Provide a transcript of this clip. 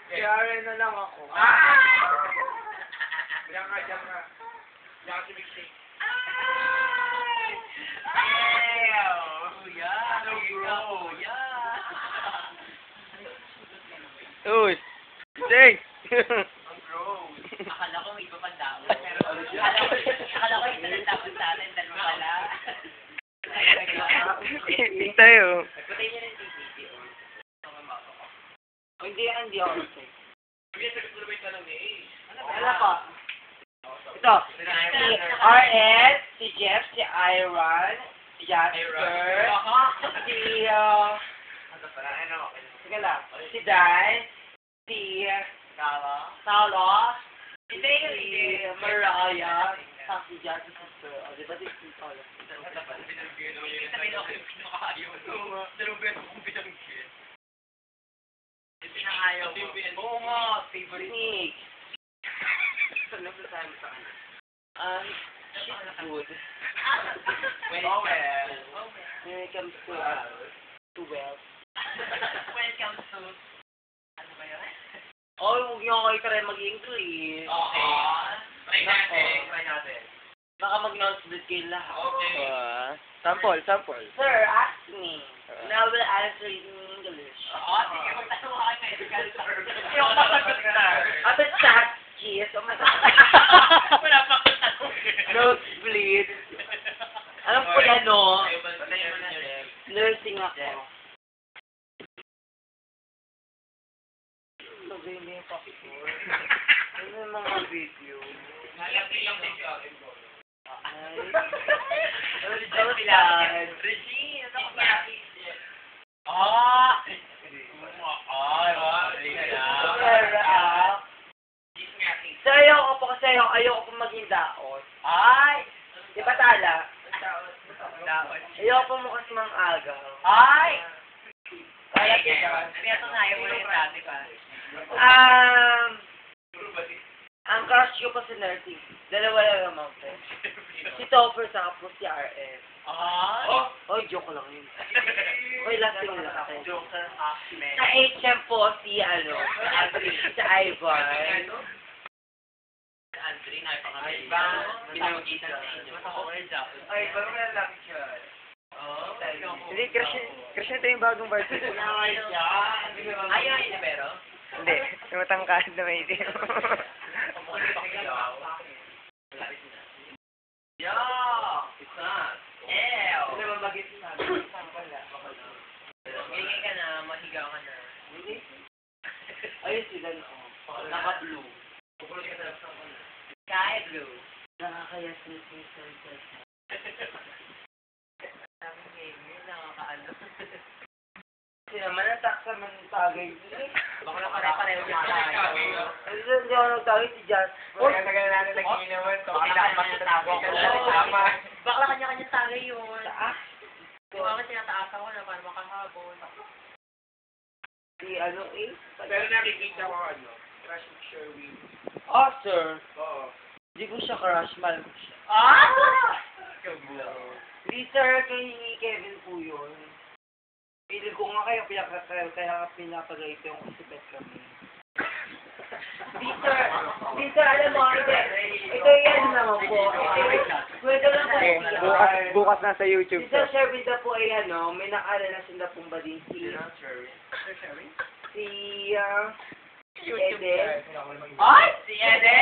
Kaya na lang ako. Diyan ka. Diyan ka si Mixie. Uy! Say! Akala ko may iba pang tao. Akala ko isa lang tapos sa atin, dalawa pala. Hindi tayo. Patay niya ng DVD. Hindi ako. Wala pa. Ito. Si RS, si Jeff, si Iron, si Jasper, si, sige lang, si Dan, si Tala, si Mariah, si Jasper, di ba si Tala? Pinakayaw mo. Oo nga, favorite. Nick. Ano sa tayo sa kanya? She's good. Well. When it comes to wealth. Welcome to... Ano ba yun? Oh, huwag niyo ako i-try mag-English. Okay. Try natin. Baka mag-non-split kayo lahat. Okay. Sample. Sir, ask me. And I will answer in English. Sige, magtanong ka kay medical term. Yung masagot na. At the chat, kiss. Wala pa ko tanong. Nosebleed. Alam ko yan, no? Patayin mo na, Jeff. Nursing ako. Sabihin niyo yung picture. Ano yung mga video? Yung Regine, ano ba? Ayoko pong maging daon. Ay! Di ba tala? Ayoko pong mukhang mang agaw. Ay! Kaya kita. Ito nga, yung muna yung dati pa. Ang crush ko pa si Nerdy. Dalawa lang naman po. Si Topper sa po si RS. Oh, joke lang yun. Oy, lasting lang ako. Joker Ahmed. Sa HM po si si Ivan. Andre, napakagaling. Pinagitan sa inyo. Ay, parang may lalaki siya. Hindi, crush na ito yung bagong version. Ayaw niya pero? Hindi, yung matangkad na may itim. Ano naman bagay sinabi? Ingay ka na, mahigaw ka na. Ayun sila no. Naka-blue. Sky blue. Nakakaya sweet. Nakakaano. Kasi naman nataksa man yung tagay. Baka na pare-pareho niya tayo. Hindi ako nagtagay si Jasper. Tagal natin nag-iinawan. Bakla kanya-kanya tagay yun. Taas. Bakit tinataasan ko na para makahabol? Si ano eh? Pero nakikita ko crush ni Sherwin. Oh, sir. Oo. Hindi ko siya crush, mahal ko siya. Hindi, sir, kay Kevin po yun. Pili ko nga kaya pinapagay ito yung kusipet kami. Hindi, sir, alam mo, ito yan naman po. Kwento lang po. Bukas na sa YouTube Si Sir Sherwin na po ay may nakarelasyon na pong ba din si Ede. Ay! Si Ede!